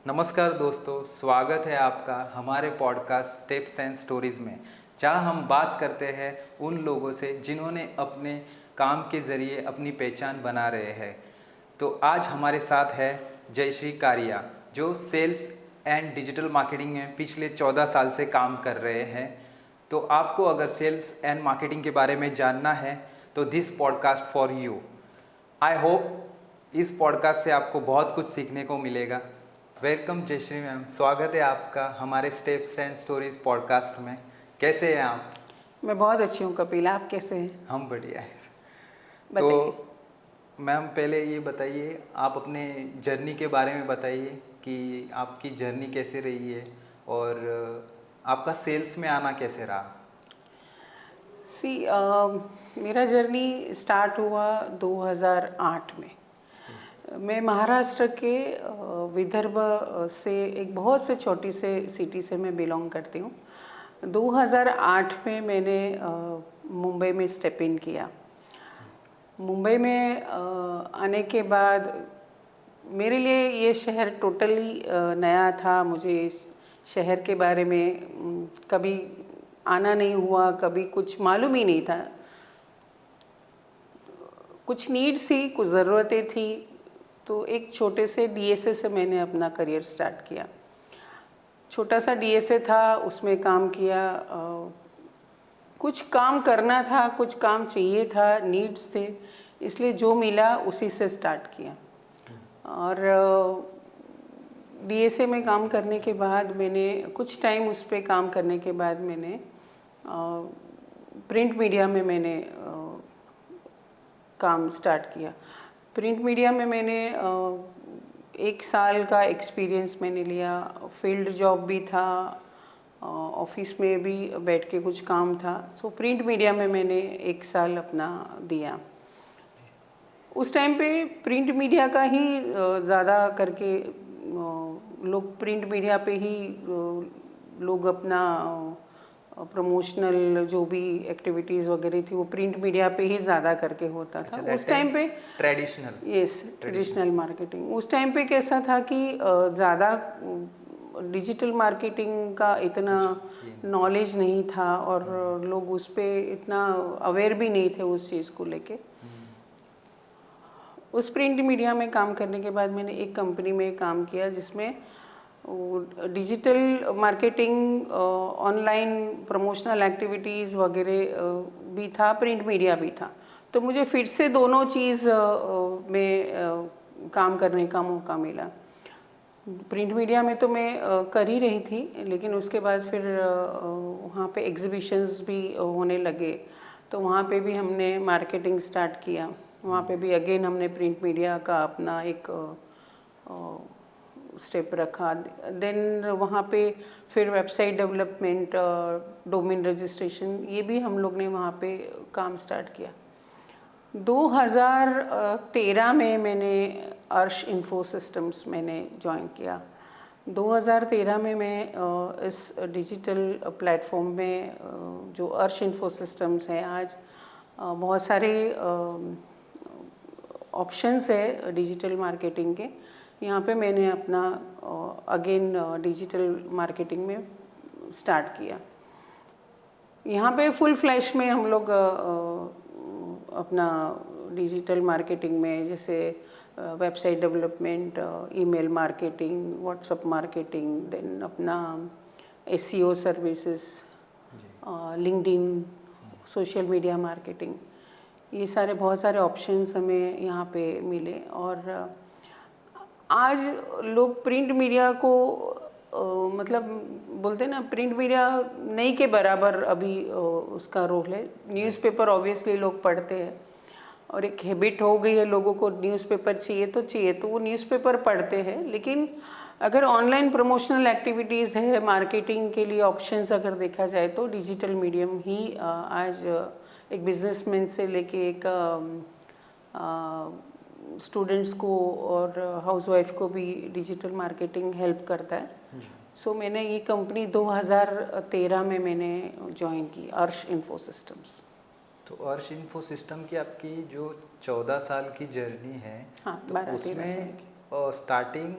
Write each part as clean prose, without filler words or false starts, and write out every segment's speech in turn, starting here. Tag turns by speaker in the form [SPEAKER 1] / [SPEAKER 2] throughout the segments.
[SPEAKER 1] नमस्कार दोस्तों, स्वागत है आपका हमारे पॉडकास्ट स्टेप्स एंड स्टोरीज़ में, जहां हम बात करते हैं उन लोगों से जिन्होंने अपने काम के ज़रिए अपनी पहचान बना रहे हैं। तो आज हमारे साथ है जयश्री कारिया, जो सेल्स एंड डिजिटल मार्केटिंग में पिछले 14 साल से काम कर रहे हैं। तो आपको अगर सेल्स एंड मार्केटिंग के बारे में जानना है तो this podcast for you. I hope इस पॉडकास्ट से आपको बहुत कुछ सीखने को मिलेगा। वेलकम जयश्री मैम, स्वागत है आपका हमारे स्टेप्स एंड स्टोरीज पॉडकास्ट में। कैसे हैं आप?
[SPEAKER 2] मैं बहुत अच्छी हूँ कपिल, आप कैसे हैं?
[SPEAKER 1] हम बढ़िया हैं।
[SPEAKER 2] बताइए।
[SPEAKER 1] तो मैम पहले ये बताइए, आप अपने जर्नी के बारे में बताइए कि आपकी जर्नी कैसे रही है और आपका सेल्स में आना कैसे रहा।
[SPEAKER 2] मेरा जर्नी स्टार्ट हुआ 2008 में। मैं महाराष्ट्र के विदर्भ से एक बहुत से छोटी से सिटी से मैं बिलोंग करती हूँ। 2008 में मैंने मुंबई में स्टेप इन किया। मुंबई में आने के बाद मेरे लिए ये शहर टोटली नया था। मुझे इस शहर के बारे में कभी आना नहीं हुआ, कभी कुछ मालूम ही नहीं था। कुछ नीड्स थी, कुछ ज़रूरतें थी, तो एक छोटे से डीएसए से मैंने अपना करियर स्टार्ट किया। छोटा सा डीएसए था, उसमें काम किया। कुछ काम करना था, कुछ काम चाहिए था, नीड्स थे, इसलिए जो मिला उसी से स्टार्ट किया। और डीएसए में काम करने के बाद मैंने कुछ टाइम उस पर काम करने के बाद मैंने प्रिंट मीडिया में मैंने काम स्टार्ट किया। प्रिंट मीडिया में मैंने 1 साल का एक्सपीरियंस मैंने लिया। फील्ड जॉब भी था, ऑफिस में भी बैठ के कुछ काम था। सो प्रिंट मीडिया में मैंने 1 साल अपना दिया। उस टाइम पे प्रिंट मीडिया का ही ज़्यादा करके लोग प्रिंट मीडिया पे ही लोग अपना प्रमोशनल जो भी एक्टिविटीज़ वगैरह थी वो प्रिंट मीडिया पे ही ज़्यादा करके होता था। उस टाइम पे ट्रेडिशनल मार्केटिंग। उस टाइम पे कैसा था कि ज़्यादा डिजिटल मार्केटिंग का इतना नॉलेज नहीं था और लोग उस पर इतना अवेयर भी नहीं थे उस चीज़ को लेके। उस प्रिंट मीडिया में काम करने के बाद मैंने एक कंपनी में काम किया जिसमें digital marketing, online promotional activities वगैरह भी था, प्रिंट मीडिया भी था। तो मुझे फिर से दोनों चीज़ में काम करने का मौका मिला। प्रिंट मीडिया में तो मैं कर ही रही थी, लेकिन उसके बाद फिर वहाँ पे एग्जीबिशंस भी होने लगे, तो वहाँ पे भी हमने मार्केटिंग स्टार्ट किया। वहाँ पे भी अगेन हमने प्रिंट मीडिया का अपना एक स्टेप रखा। देन वहाँ पे फिर वेबसाइट डेवलपमेंट, डोमेन रजिस्ट्रेशन, ये भी हम लोग ने वहाँ पे काम स्टार्ट किया। 2013 में मैंने अर्श इन्फो सिस्टम्स मैंने ज्वाइन किया। 2013 में मैं इस डिजिटल प्लेटफॉर्म में जो अर्श इन्फो सिस्टम्स है, आज बहुत सारे ऑप्शंस है डिजिटल मार्केटिंग के। यहाँ पे मैंने अपना अगेन डिजिटल मार्केटिंग में स्टार्ट किया। यहाँ पे फुल फ्लैश में हम लोग अपना डिजिटल मार्केटिंग में जैसे website development, email marketing, WhatsApp marketing, then अपना SEO services, LinkedIn, social media marketing, ये सारे बहुत सारे ऑप्शंस हमें यहाँ पे मिले। और आज लोग प्रिंट मीडिया को मतलब बोलते हैं ना, प्रिंट मीडिया नहीं के बराबर अभी उसका रोल है। न्यूज़पेपर ऑब्वियसली लोग पढ़ते हैं और एक हैबिट हो गई है लोगों को, न्यूज़पेपर चाहिए तो वो न्यूज़पेपर पढ़ते हैं। लेकिन अगर ऑनलाइन प्रमोशनल एक्टिविटीज़ है, मार्केटिंग के लिए ऑप्शंस अगर देखा जाए तो डिजिटल मीडियम ही आज एक बिजनेसमैन से लेके एक स्टूडेंट्स को और हाउसवाइफ को भी डिजिटल मार्केटिंग हेल्प करता है। सो मैंने ये कंपनी 2013 में मैंने ज्वाइन की, अर्श इन्फो सिस्टम्स।
[SPEAKER 1] तो अर्श इन्फो सिस्टम की आपकी जो 14 साल की जर्नी है,
[SPEAKER 2] हाँ,
[SPEAKER 1] तो उसमें स्टार्टिंग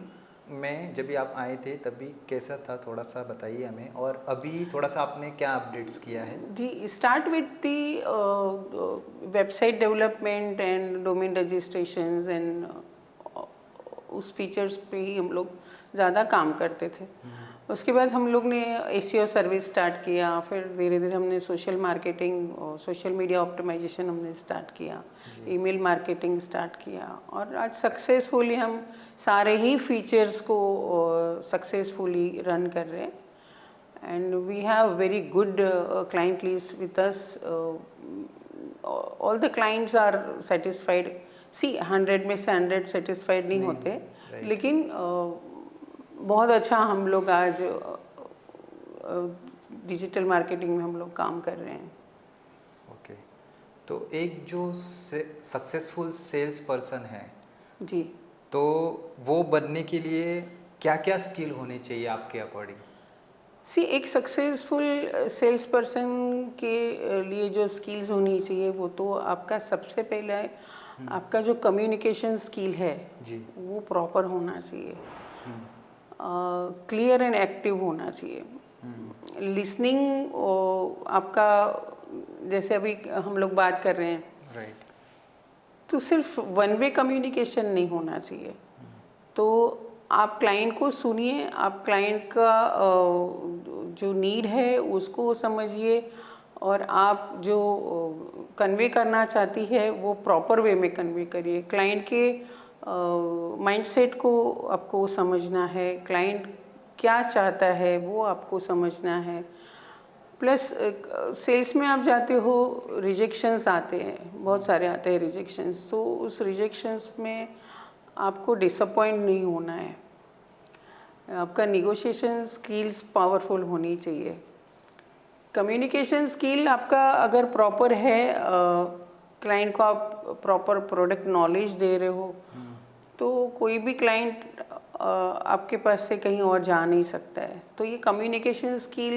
[SPEAKER 1] में जब भी आप आए थे तभी कैसा था, थोड़ा सा बताइए हमें, और अभी थोड़ा सा आपने क्या अपडेट्स किया है?
[SPEAKER 2] जी, start with the website development and domain registrations and उस फीचर्स पे ही हम लोग ज़्यादा काम करते थे। उसके बाद हम लोग ने एसईओ सर्विस स्टार्ट किया, फिर धीरे धीरे हमने सोशल मार्केटिंग और सोशल मीडिया ऑप्टिमाइजेशन हमने स्टार्ट किया, ईमेल मार्केटिंग स्टार्ट किया, और आज सक्सेसफुली हम सारे ही फीचर्स को सक्सेसफुली रन कर रहे हैं। And we have very good client list with us, all the clients are satisfied. See 100 में से 100 सेटिस्फाइड नहीं होते, लेकिन बहुत अच्छा हम लोग आज डिजिटल मार्केटिंग में हम लोग काम कर रहे हैं।
[SPEAKER 1] ओके, तो एक जो सक्सेसफुल सेल्स पर्सन है
[SPEAKER 2] जी,
[SPEAKER 1] तो वो बनने के लिए क्या क्या स्किल होनी चाहिए आपके अकॉर्डिंग?
[SPEAKER 2] सी एक सक्सेसफुल सेल्स पर्सन के लिए जो स्किल्स होनी चाहिए वो तो आपका सबसे पहला है, आपका जो कम्युनिकेशन स्किल है
[SPEAKER 1] जी,
[SPEAKER 2] वो प्रॉपर होना चाहिए, क्लियर एंड एक्टिव होना चाहिए। लिसनिंग आपका, जैसे अभी हम लोग बात कर रहे हैं,
[SPEAKER 1] राइट,
[SPEAKER 2] तो सिर्फ वन वे कम्युनिकेशन नहीं होना चाहिए। तो आप क्लाइंट को सुनिए, आप क्लाइंट का जो नीड है उसको समझिए, और आप जो कन्वे करना चाहती है वो प्रॉपर वे में कन्वे करिए। क्लाइंट के माइंडसेट को आपको समझना है, क्लाइंट क्या चाहता है वो आपको समझना है। प्लस सेल्स में आप जाते हो, रिजेक्शंस आते हैं, बहुत सारे आते हैं रिजेक्शंस, तो उस रिजेक्शंस में आपको डिसअपॉइंट नहीं होना है। आपका निगोशिएशन स्किल्स पावरफुल होनी चाहिए। कम्युनिकेशन स्किल आपका अगर प्रॉपर है, क्लाइंट को आप प्रॉपर प्रोडक्ट नॉलेज दे रहे हो, तो कोई भी क्लाइंट आपके पास से कहीं और जा नहीं सकता है। तो ये कम्युनिकेशन स्किल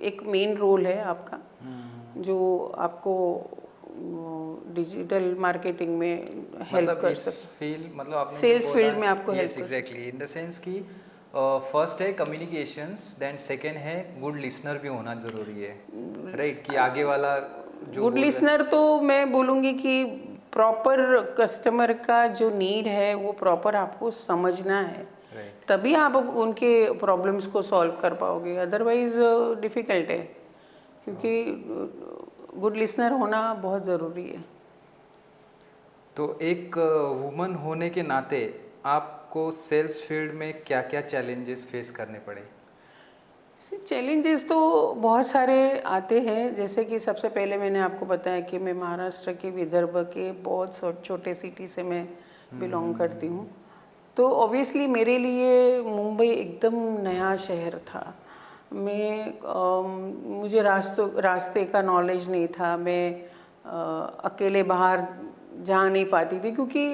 [SPEAKER 2] एक मेन रोल है आपका, जो आपको डिजिटल मार्केटिंग में हेल्प कर सकता है।
[SPEAKER 1] मतलब आपने
[SPEAKER 2] सेल्स फील्ड में आपको हेल्प कर
[SPEAKER 1] एग्जैक्टली इन द सेंस कि फर्स्ट है कम्युनिकेशंस, देन सेकंड है गुड लिसनर भी होना ज़रूरी है, राइट? कि आगे वाला जो
[SPEAKER 2] गुड लिसनर, तो मैं बोलूँगी कि प्रॉपर कस्टमर का जो नीड है वो प्रॉपर आपको समझना है,
[SPEAKER 1] राइट,
[SPEAKER 2] तभी आप उनके प्रॉब्लम्स को सॉल्व कर पाओगे, अदरवाइज डिफ़िकल्ट है, क्योंकि गुड लिसनर होना बहुत ज़रूरी है।
[SPEAKER 1] तो एक वुमन होने के नाते आपको सेल्स फील्ड में क्या क्या चैलेंजेस फेस करने पड़े?
[SPEAKER 2] चैलेंजेस तो बहुत सारे आते हैं, जैसे कि सबसे पहले मैंने आपको बताया कि मैं महाराष्ट्र के विदर्भ के बहुत छोटे सिटी से मैं बिलोंग करती हूँ। तो ऑब्वियसली मेरे लिए मुंबई एकदम नया शहर था। मुझे रास्ते का नॉलेज नहीं था, मैं अकेले बाहर जा नहीं पाती थी, क्योंकि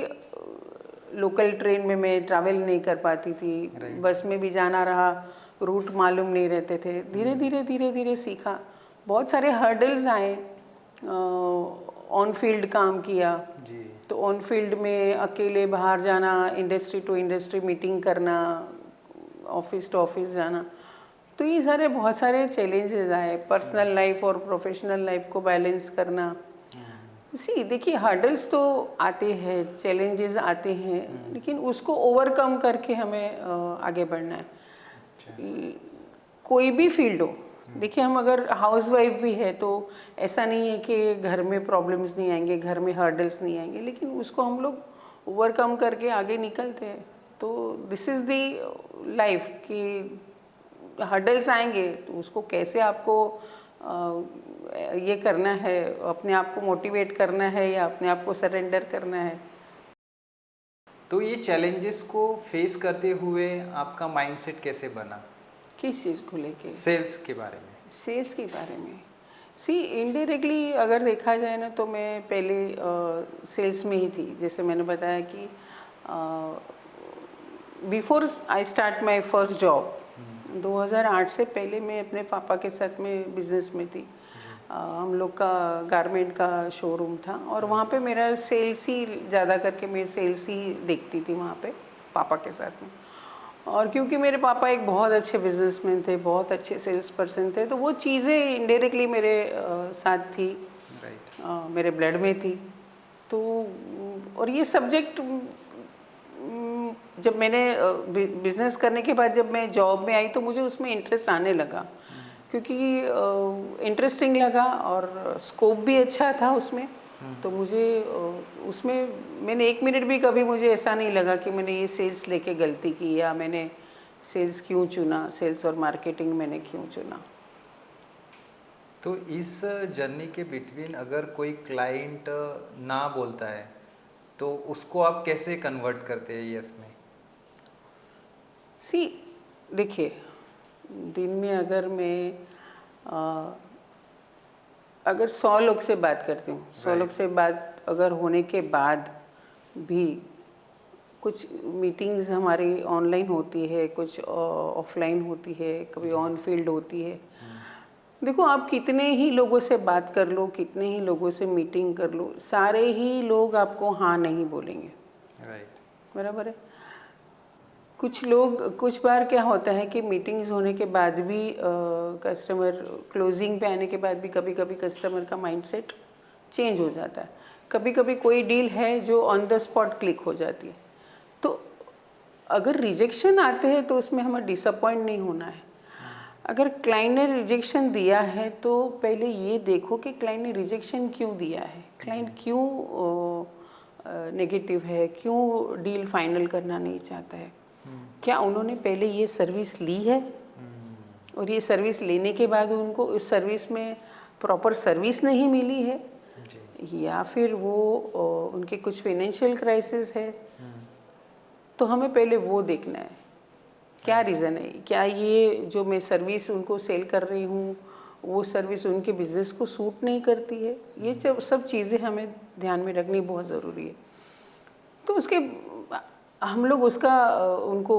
[SPEAKER 2] लोकल ट्रेन में मैं ट्रैवल नहीं कर पाती थी, बस में भी जाना रहा, रूट मालूम नहीं रहते थे। धीरे धीरे सीखा, बहुत सारे हर्डल्स आए, ऑन फील्ड काम किया
[SPEAKER 1] जी,
[SPEAKER 2] तो ऑन फील्ड में अकेले बाहर जाना, इंडस्ट्री टू इंडस्ट्री मीटिंग करना, ऑफिस टू ऑफिस जाना, तो ये सारे बहुत सारे चैलेंजेस आए। पर्सनल लाइफ और प्रोफेशनल लाइफ को बैलेंस करना, देखिए हर्डल्स तो आते हैं, चैलेंजेस आते हैं, लेकिन उसको ओवरकम करके हमें आगे बढ़ना है। कोई भी फील्ड हो, देखिए हम अगर हाउसवाइफ भी है तो ऐसा नहीं है कि घर में प्रॉब्लम्स नहीं आएंगे, घर में हर्डल्स नहीं आएंगे, लेकिन उसको हम लोग ओवरकम करके आगे निकलते हैं। तो दिस इज़ दी लाइफ कि हर्डल्स आएंगे तो उसको कैसे आपको ये करना है, अपने आप को मोटिवेट करना है या अपने आप को सरेंडर करना है।
[SPEAKER 1] तो ये चैलेंजेस को फेस करते हुए आपका माइंडसेट कैसे बना
[SPEAKER 2] किस चीज़ को लेके?
[SPEAKER 1] सेल्स के बारे में?
[SPEAKER 2] सेल्स के बारे में इनडायरेक्टली अगर देखा जाए ना, तो मैं पहले सेल्स में ही थी। जैसे मैंने बताया कि before I start my first job 2008 से पहले मैं अपने पापा के साथ में बिजनेस में थी। हम लोग का गारमेंट का शोरूम था, और वहाँ पे मेरा सेल्स ही ज़्यादा करके मैं सेल्स ही देखती थी वहाँ पे पापा के साथ में। और क्योंकि मेरे पापा एक बहुत अच्छे बिजनेसमैन थे, बहुत अच्छे सेल्स पर्सन थे, तो वो चीज़ें इनडायरेक्टली मेरे साथ थी,
[SPEAKER 1] राइट।
[SPEAKER 2] मेरे ब्लड में थी। तो और ये सब्जेक्ट जब मैंने बिजनेस करने के बाद जब मैं जॉब में आई तो मुझे उसमें इंटरेस्ट आने लगा, क्योंकि इंटरेस्टिंग लगा और स्कोप भी अच्छा था उसमें। तो मुझे उसमें मैंने 1 मिनट भी कभी मुझे ऐसा नहीं लगा कि मैंने ये सेल्स लेके गलती की, या मैंने सेल्स क्यों चुना, सेल्स और मार्केटिंग मैंने क्यों चुना।
[SPEAKER 1] तो इस जर्नी के बिटवीन अगर कोई क्लाइंट ना बोलता है तो उसको आप कैसे कन्वर्ट करते हैं यस में?
[SPEAKER 2] सी देखिए, दिन में अगर मैं अगर 100 लोग से बात करती हूँ, 100 लोग से बात अगर होने के बाद भी कुछ मीटिंग्स हमारी ऑनलाइन होती है, कुछ ऑफलाइन होती है, कभी ऑन फील्ड होती है। देखो, आप कितने ही लोगों से बात कर लो, कितने ही लोगों से मीटिंग कर लो, सारे ही लोग आपको हाँ नहीं बोलेंगे।
[SPEAKER 1] राइट।
[SPEAKER 2] बराबर है। कुछ लोग, कुछ बार क्या होता है कि मीटिंग्स होने के बाद भी कस्टमर क्लोजिंग पे आने के बाद भी कभी कभी कस्टमर का माइंडसेट चेंज हो जाता है। कभी कभी कोई डील है जो ऑन द स्पॉट क्लिक हो जाती है। तो अगर रिजेक्शन आते हैं तो उसमें हमें डिसअपॉइंट नहीं होना है। अगर क्लाइंट ने रिजेक्शन दिया है तो पहले ये देखो कि क्लाइंट ने रिजेक्शन क्यों दिया है, क्लाइंट क्यों नेगेटिव है, क्यों डील फाइनल करना नहीं चाहता है। क्या उन्होंने पहले ये सर्विस ली है, और ये सर्विस लेने के बाद उनको उस सर्विस में प्रॉपर सर्विस नहीं मिली है, या फिर वो उनके कुछ फाइनेंशियल क्राइसिस है। तो हमें पहले वो देखना है क्या रीज़न है। क्या ये जो मैं सर्विस उनको सेल कर रही हूँ वो सर्विस उनके बिजनेस को सूट नहीं करती है। ये सब चीज़ें हमें ध्यान में रखनी बहुत ज़रूरी है। तो उसके हम लोग उसका उनको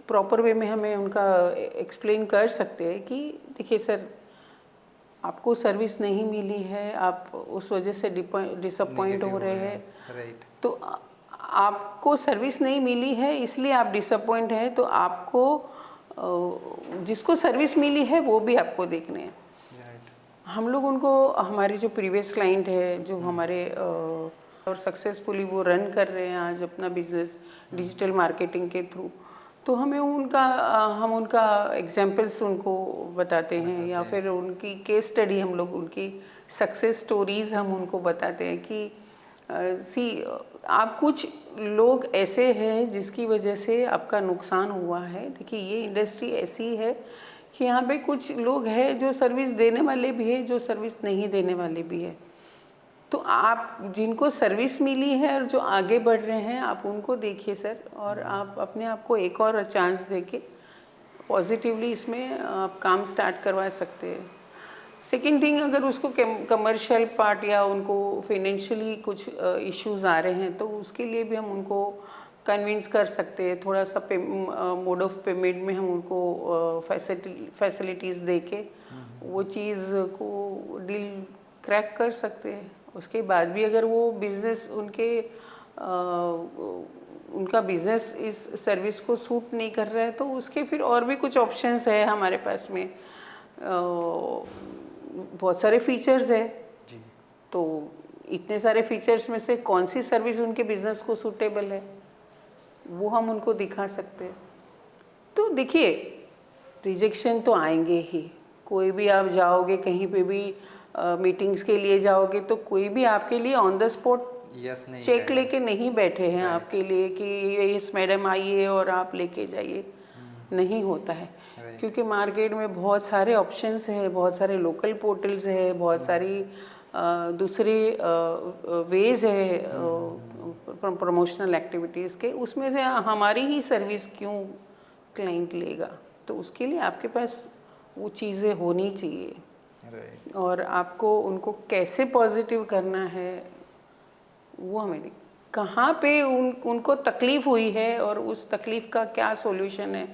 [SPEAKER 2] प्रॉपर वे में हमें उनका एक्सप्लेन कर सकते हैं कि देखिए सर, आपको सर्विस नहीं मिली है, आप उस वजह से डिसअपॉइंट हो रहे हैं।
[SPEAKER 1] राइट।
[SPEAKER 2] तो आपको सर्विस नहीं मिली है इसलिए आप डिसअपॉइंट हैं, तो आपको जिसको सर्विस मिली है वो भी आपको देखने हैं। हम लोग उनको, हमारे जो प्रीवियस क्लाइंट है जो हमारे और सक्सेसफुली वो रन कर रहे हैं आज अपना बिजनेस डिजिटल मार्केटिंग के थ्रू, तो हमें हम उनका एग्जाम्पल्स उनको बताते हैं, या फिर उनकी केस स्टडी, हम लोग उनकी सक्सेस स्टोरीज हम उनको बताते हैं कि आप कुछ लोग ऐसे हैं जिसकी वजह से आपका नुकसान हुआ है। देखिए, ये इंडस्ट्री ऐसी है कि यहाँ पे कुछ लोग हैं जो सर्विस देने वाले भी है, जो सर्विस नहीं देने वाले भी है। तो आप जिनको सर्विस मिली है और जो आगे बढ़ रहे हैं, आप उनको देखिए सर, और आप अपने आप को एक और चांस देके पॉजिटिवली इसमें आप काम स्टार्ट करवा सकते हैं। सेकेंड थिंग, अगर उसको कमर्शियल पार्ट या उनको फाइनेंशियली कुछ इश्यूज आ रहे हैं तो उसके लिए भी हम उनको कन्विंस कर सकते हैं। थोड़ा सा मोड ऑफ पेमेंट में हम उनको फैसिलिटीज़ दे के वो चीज़ को डील क्रैक कर सकते हैं। उसके बाद भी अगर वो बिज़नेस उनका बिज़नेस इस सर्विस को सूट नहीं कर रहा है तो उसके फिर और भी कुछ ऑप्शंस है हमारे पास में। बहुत सारे फीचर्स है जी। तो इतने सारे फीचर्स में से कौन सी सर्विस उनके बिजनेस को सूटेबल है वो हम उनको दिखा सकते हैं। तो देखिए, रिजेक्शन तो आएंगे ही। कोई भी आप जाओगे कहीं पे भी मीटिंग्स के लिए जाओगे तो कोई भी आपके लिए ऑन द स्पॉट चेक लेके नहीं बैठे हैं आपके लिए कि यस मैडम आइए और आप लेके जाइए, नहीं होता है। क्योंकि मार्केट में बहुत सारे ऑप्शंस हैं, बहुत सारे लोकल पोर्टल्स है, बहुत सारी दूसरे वेज है प्रमोशनल एक्टिविटीज़ के, उसमें से हमारी ही सर्विस क्यों क्लाइंट लेगा। तो उसके लिए आपके पास वो चीज़ें होनी चाहिए। और आपको उनको कैसे पॉजिटिव करना है वो हमें कहाँ पे उनको तकलीफ़ हुई है और उस तकलीफ़ का क्या सॉल्यूशन है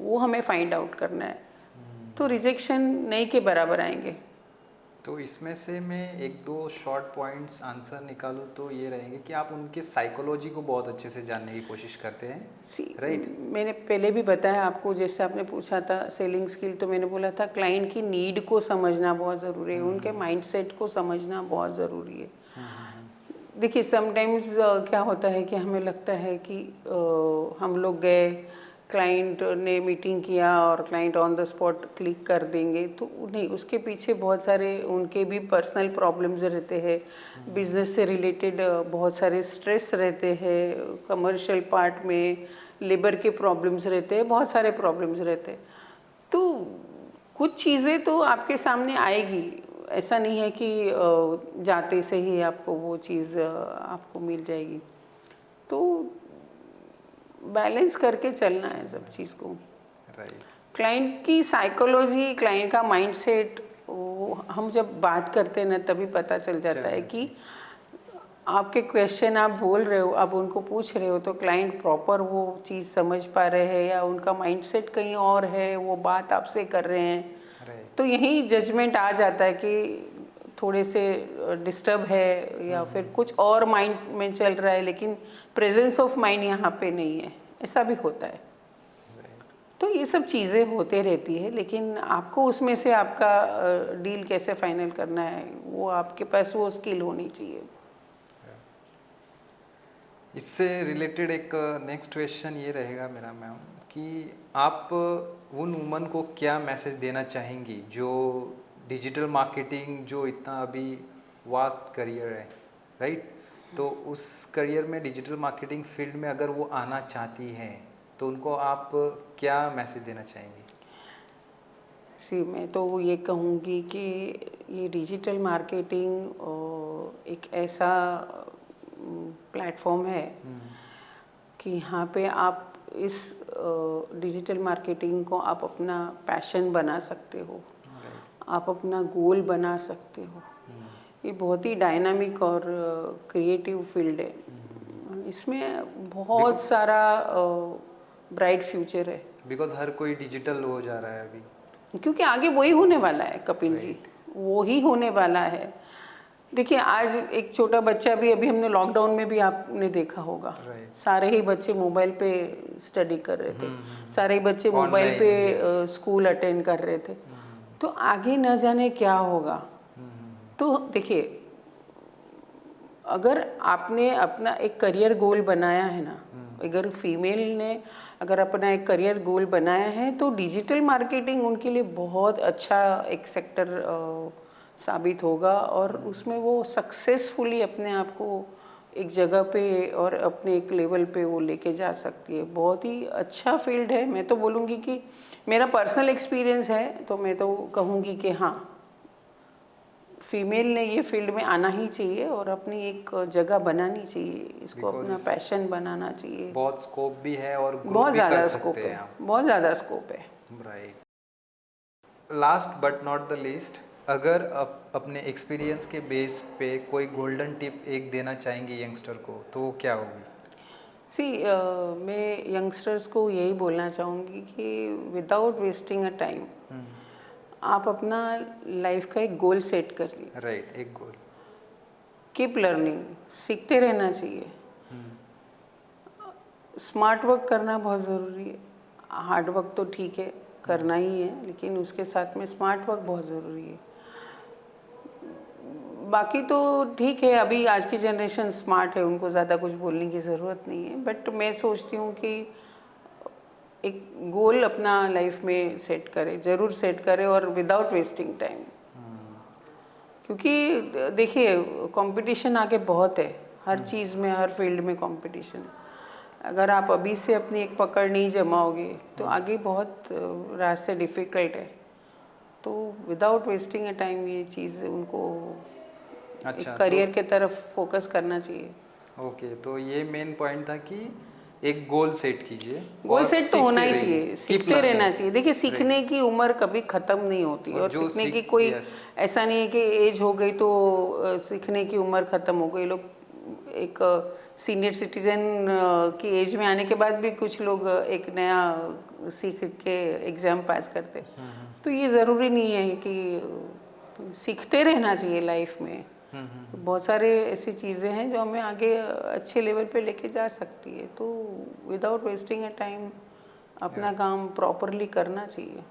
[SPEAKER 2] वो हमें फाइंड आउट करना है। तो रिजेक्शन नहीं के बराबर आएंगे।
[SPEAKER 1] तो इसमें से मैं एक दो शॉर्ट पॉइंट्स आंसर निकालूँ तो ये रहेंगे कि आप उनके साइकोलॉजी को बहुत अच्छे से जानने की कोशिश करते हैं, राइट?
[SPEAKER 2] मैंने पहले भी बताया आपको, जैसे आपने पूछा था सेलिंग स्किल, तो मैंने बोला था क्लाइंट की नीड को समझना बहुत ज़रूरी है, उनके माइंडसेट को समझना बहुत ज़रूरी है। देखिए समटाइम्स क्या होता है कि हमें लगता है कि हम लोग गए, क्लाइंट ने मीटिंग किया और client on the spot click कर देंगे, तो नहीं, उसके पीछे बहुत सारे उनके भी पर्सनल प्रॉब्लम्स रहते हैं, बिजनेस से रिलेटेड बहुत सारे स्ट्रेस रहते हैं, कमर्शियल पार्ट में लेबर के प्रॉब्लम्स रहते हैं, बहुत सारे प्रॉब्लम्स रहते हैं। तो कुछ चीज़ें तो आपके सामने आएगी, ऐसा नहीं है कि जाते से ही आपको वो चीज़ आपको मिल जाएगी। तो बैलेंस करके चलना है सब चीज़ को।
[SPEAKER 1] राइट।
[SPEAKER 2] क्लाइंट की साइकोलॉजी, क्लाइंट का माइंडसेट, वो हम जब बात करते हैं ना तभी पता चल जाता है कि आपके क्वेश्चन आप बोल रहे हो, आप उनको पूछ रहे हो, तो क्लाइंट प्रॉपर वो चीज़ समझ पा रहे हैं या उनका माइंडसेट कहीं और है, वो बात आपसे कर रहे हैं।
[SPEAKER 1] राइट।
[SPEAKER 2] तो यही जजमेंट आ जाता है कि थोड़े से डिस्टर्ब है या फिर कुछ और माइंड में चल रहा है, लेकिन प्रेजेंस ऑफ माइंड यहाँ पे नहीं है, ऐसा भी होता है। तो ये सब चीज़ें होते रहती है, लेकिन आपको उसमें से आपका डील कैसे फाइनल करना है, वो आपके पास वो स्किल होनी चाहिए।
[SPEAKER 1] इससे रिलेटेड एक नेक्स्ट क्वेश्चन ये रहेगा मेरा मैम कि आप उन वुमन को क्या मैसेज देना चाहेंगी जो डिजिटल मार्केटिंग, जो इतना अभी वास्ट करियर है, राइट? तो उस करियर में, डिजिटल मार्केटिंग फील्ड में अगर वो आना चाहती हैं तो उनको आप क्या मैसेज देना चाहेंगी?
[SPEAKER 2] मैं तो ये कहूँगी कि ये डिजिटल मार्केटिंग एक ऐसा प्लेटफॉर्म है कि यहाँ पे आप इस डिजिटल मार्केटिंग को आप अपना पैशन बना सकते हो, आप अपना गोल बना सकते हो। ये बहुत ही डायनामिक और क्रिएटिव फील्ड है, इसमें बहुत सारा ब्राइट फ्यूचर है।
[SPEAKER 1] बिकॉज हर कोई डिजिटल हो जा रहा है अभी,
[SPEAKER 2] क्योंकि आगे वही होने वाला है कपिल जी, वो ही होने वाला है। देखिए आज एक छोटा बच्चा भी, अभी हमने लॉकडाउन में भी आपने देखा होगा, सारे ही बच्चे मोबाइल पे स्टडी कर रहे थे, सारे ही बच्चे मोबाइल पे स्कूल अटेंड कर रहे थे। तो आगे न जाने क्या होगा। तो देखिए अगर आपने अपना एक करियर गोल बनाया है ना, अगर फीमेल ने अगर अपना एक करियर गोल बनाया है तो डिजिटल मार्केटिंग उनके लिए बहुत अच्छा एक सेक्टर साबित होगा और उसमें वो सक्सेसफुली अपने आप को एक जगह पे और अपने एक लेवल पे वो लेके जा सकती है। बहुत ही अच्छा फील्ड है। मैं तो बोलूँगी कि मेरा पर्सनल एक्सपीरियंस है, तो मैं तो कहूँगी कि हाँ, फीमेल ने ये फील्ड में आना ही चाहिए और अपनी एक जगह बनानी चाहिए, इसको अपना पैशन बनाना चाहिए।
[SPEAKER 1] बहुत स्कोप भी है और
[SPEAKER 2] बहुत ज़्यादा स्कोप है, बहुत ज़्यादा स्कोप है।
[SPEAKER 1] Right. Last but not the least, अगर अपने एक्सपीरियंस के बेस पे कोई गोल्डन टिप एक देना चाहेंगे यंगस्टर को, तो वो क्या होगी?
[SPEAKER 2] मैं यंगस्टर्स को यही बोलना चाहूँगी कि विदाउट वेस्टिंग अ टाइम आप अपना लाइफ का एक गोल सेट करिए।
[SPEAKER 1] राइट, एक गोल।
[SPEAKER 2] कीप लर्निंग, सीखते रहना चाहिए। स्मार्ट वर्क करना बहुत ज़रूरी है। हार्ड वर्क तो ठीक है, करना ही है, लेकिन उसके साथ में स्मार्ट वर्क बहुत ज़रूरी है। बाकी तो ठीक है, अभी आज की जनरेशन स्मार्ट है, उनको ज़्यादा कुछ बोलने की ज़रूरत नहीं है, बट मैं सोचती हूँ कि एक गोल अपना लाइफ में सेट करें, ज़रूर सेट करें और विदाउट वेस्टिंग टाइम। क्योंकि देखिए कंपटीशन आगे बहुत है, हर चीज़ में, हर फील्ड में कंपटीशन है। अगर आप अभी से अपनी एक पकड़ नहीं जमाओगे तो आगे बहुत रास्ते डिफ़िकल्ट है। तो विदाउट वेस्टिंग अ टाइम ये चीज़ उनको
[SPEAKER 1] अच्छा,
[SPEAKER 2] करियर के तरफ फोकस करना चाहिए।
[SPEAKER 1] ओके, तो ये मेन पॉइंट था कि एक गोल सेट कीजिए।
[SPEAKER 2] गोल सेट तो होना ही चाहिए, सीखते रहना चाहिए। देखिए सीखने की उम्र कभी ख़त्म नहीं होती और सीखने की कोई ऐसा नहीं है कि एज हो गई तो सीखने की उम्र ख़त्म हो गई। लोग एक सीनियर सिटीज़न की एज में आने के बाद भी कुछ लोग एक नया सीख के एग्ज़ाम पास करते। तो ये ज़रूरी नहीं है कि सीखते रहना चाहिए लाइफ में। बहुत सारे ऐसी चीज़ें हैं जो हमें आगे अच्छे लेवल पे लेके जा सकती है, तो विदाउट वेस्टिंग अ टाइम अपना काम प्रॉपरली करना चाहिए।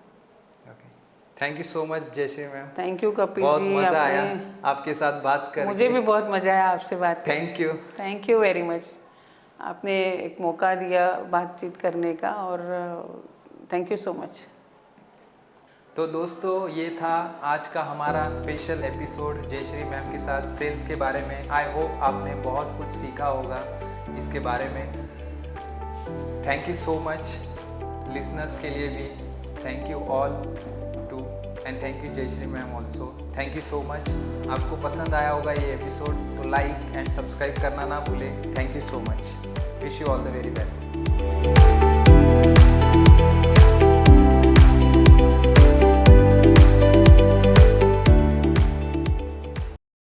[SPEAKER 1] Thank you so much Jayashree ma'am.
[SPEAKER 2] Thank you Kapil
[SPEAKER 1] बहुत
[SPEAKER 2] जी,
[SPEAKER 1] मज़ा आया आपके साथ बात करके।
[SPEAKER 2] मुझे भी बहुत मज़ा आया आपसे बात करके।
[SPEAKER 1] Thank you.
[SPEAKER 2] Thank you very much. आपने एक मौका दिया बातचीत करने का, और थैंक यू सो मच।
[SPEAKER 1] तो दोस्तों, ये था आज का हमारा स्पेशल एपिसोड जयश्री मैम के साथ सेल्स के बारे में। आई होप आपने बहुत कुछ सीखा होगा इसके बारे में। Thank you so much listeners के लिए भी। Thank you all too, and thank you Jayashree ma'am also. Thank you so much. आपको पसंद आया होगा ये एपिसोड, तो लाइक एंड सब्सक्राइब करना ना भूलें। Thank you so much. Wish you all the very best.